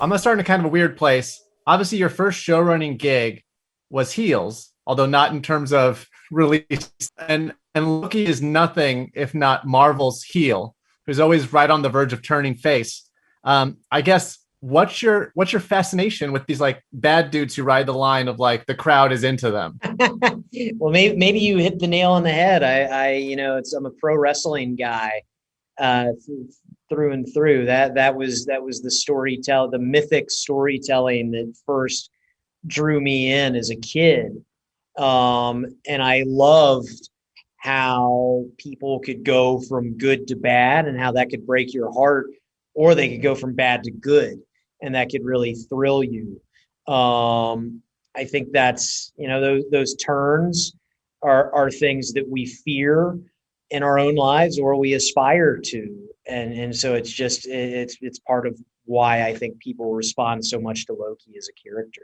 I'm gonna start in a kind of a weird place. Obviously, your first show running gig was Heels, although not in terms of release. And Loki is nothing if not Marvel's heel, who's always right on the verge of turning face. I guess what's your fascination with these like bad dudes who ride the line of like the crowd is into them? Well, maybe you hit the nail on the head. I'm a pro wrestling guy, uh, through and through. That was the mythic storytelling that first drew me in as a kid. And I loved how people could go from good to bad and how that could break your heart, or they could go from bad to good, and that could really thrill you. I think that's, those turns are things that we fear in our own lives or we aspire to. And so it's part of why I think people respond so much to Loki as a character.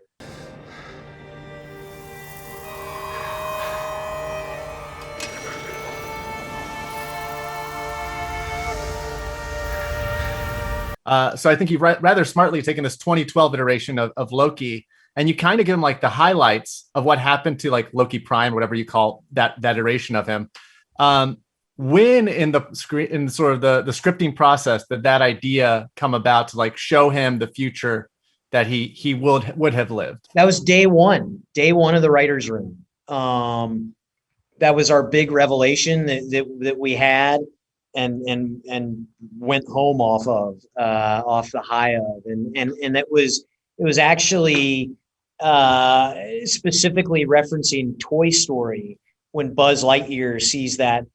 So I think you've rather smartly taken this 2012 iteration of Loki, and you kind of give him like the highlights of what happened to like Loki Prime, whatever you call that iteration of him. Um, when in the screen, in sort of the scripting process, did that idea come about to like show him the future that he would have lived? That was day one of the writer's room. That was our big revelation that we had and went home off the high of. And it was actually specifically referencing Toy Story when Buzz Lightyear sees that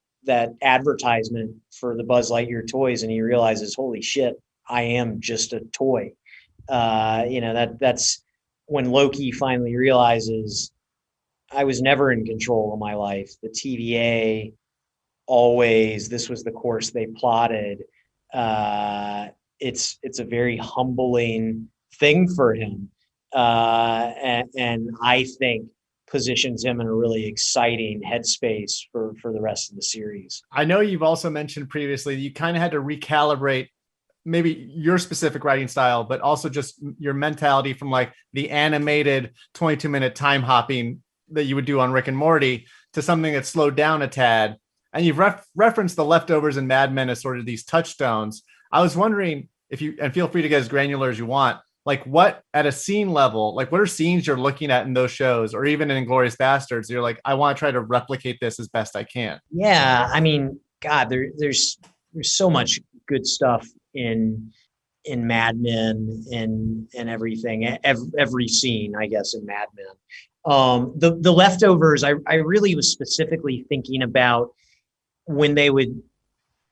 advertisement for the Buzz Lightyear toys and he realizes, holy shit, I am just a toy. That's when Loki finally realizes I was never in control of my life. The TVA always, this was the course they plotted. It's a very humbling thing for him. And I think positions him in a really exciting headspace for the rest of the series. I know you've also mentioned previously you kind of had to recalibrate maybe your specific writing style, but also just your mentality from like the animated 22-minute time hopping that you would do on Rick and Morty to something that slowed down a tad. And you've referenced the Leftovers and Mad Men as sort of these touchstones. I was wondering if you, and feel free to get as granular as you want, like what at a scene level, like what are scenes you're looking at in those shows or even in Inglourious Basterds? You're like, I want to try to replicate this as best I can. Yeah, I mean, God, there's so much good stuff in Mad Men and everything. Every scene, I guess, in Mad Men. The Leftovers, I really was specifically thinking about when they would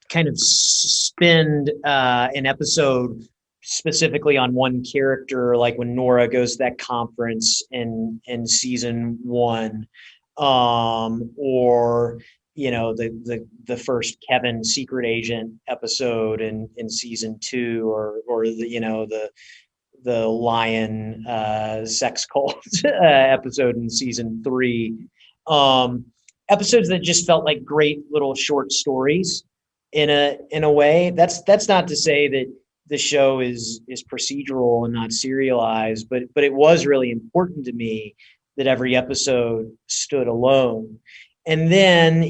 kind of spend an episode specifically on one character, like when Nora goes to that conference in season one, or the first Kevin secret agent episode in season two, or the lion sex cult episode in season three. Episodes that just felt like great little short stories in a way. That's not to say that the show is procedural and not serialized, but it was really important to me that every episode stood alone. And then,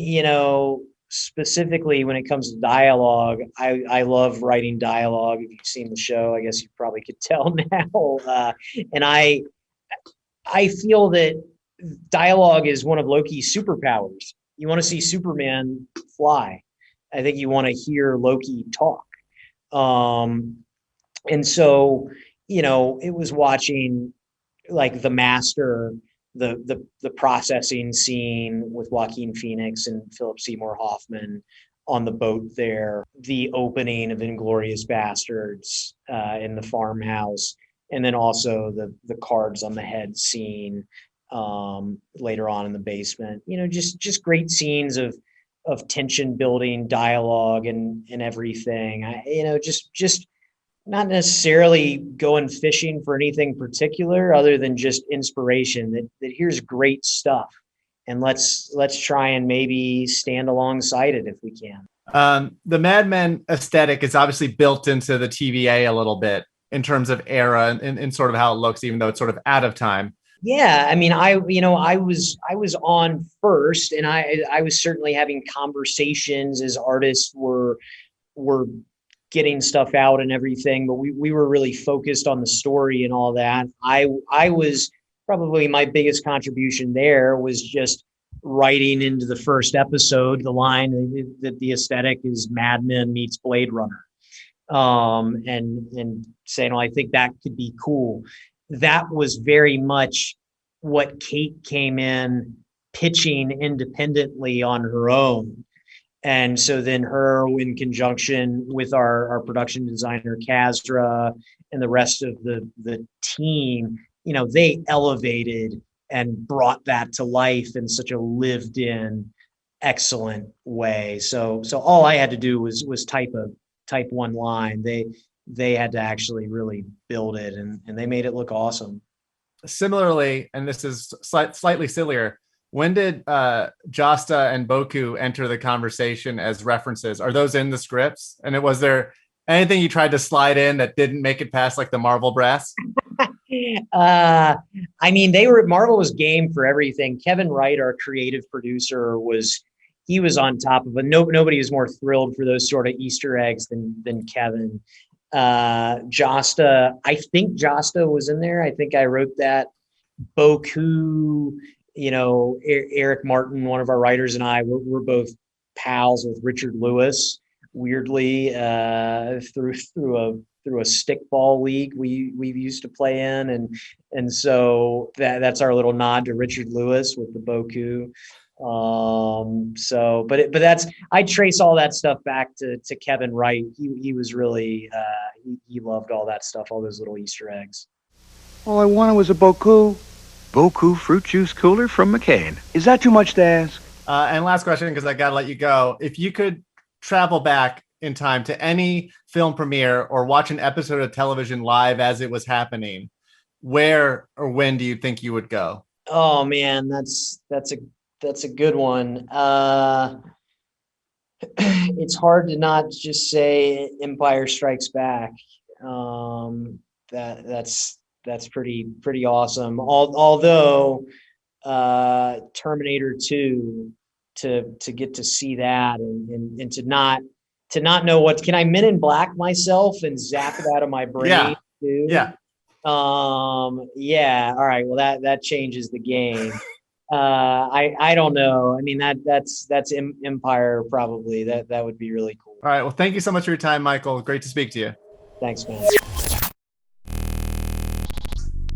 specifically when it comes to dialogue, I love writing dialogue. If you've seen the show, I guess you probably could tell now. And I feel that dialogue is one of Loki's superpowers. You want to see Superman fly. I think you want to hear Loki talk. And so, it was watching like The Master, the processing scene with Joaquin Phoenix and Philip Seymour Hoffman on the boat there, the opening of Inglourious Basterds in the farmhouse, and then also the cards on the head scene later on in the basement. Just great scenes of tension building, dialogue, and everything. Just not necessarily going fishing for anything particular other than just inspiration that here's great stuff, and let's try and maybe stand alongside it if we can. The Mad Men aesthetic is obviously built into the TVA a little bit. in terms of era and sort of how it looks, even though it's sort of out of time. Yeah, I mean, I was on first, and I was certainly having conversations as artists were getting stuff out and everything, but we were really focused on the story and all that. I was probably, my biggest contribution there was just writing into the first episode the line that the aesthetic is Mad Men meets Blade Runner, and saying, well, I think that could be cool. That was very much what Kate came in pitching independently on her own. And so then her, in conjunction with our production designer, Kazra, and the rest of the team, they elevated and brought that to life in such a lived in, excellent way. So all I had to do was type one line. They had to actually really build it, and they made it look awesome. Similarly, and this is slightly sillier, when did Jasta and Boku enter the conversation as references? Are those in the scripts? And was there anything you tried to slide in that didn't make it past like the Marvel brass? I mean, Marvel was game for everything. Kevin Wright, our creative producer, he was on top of it. Nobody was more thrilled for those sort of Easter eggs than Kevin. Jasta, I think Jasta was in there. I think I wrote that. Boku, Eric Martin, one of our writers, and I, we're both pals with Richard Lewis. Weirdly, through a stickball league we used to play in, and so that's our little nod to Richard Lewis with the Boku. But that's, I trace all that stuff back to Kevin Wright. He was really he loved all that stuff, all those little Easter eggs. All I wanted was a Boku. Boku fruit juice cooler from McCain. Is that too much to ask? And last question, because I gotta let you go. If you could travel back in time to any film premiere or watch an episode of television live as it was happening, where or when do you think you would go? Oh man, that's a good one. It's hard to not just say Empire Strikes Back. That's pretty awesome. Although Terminator 2, to get to see that and to not know what, can I Men in Black myself and zap it out of my brain? Yeah. Too? Yeah. Yeah. All right. Well, that changes the game. I don't know. I mean, that's Empire probably. That would be really cool. All right. Well, thank you so much for your time, Michael. Great to speak to you. Thanks, man.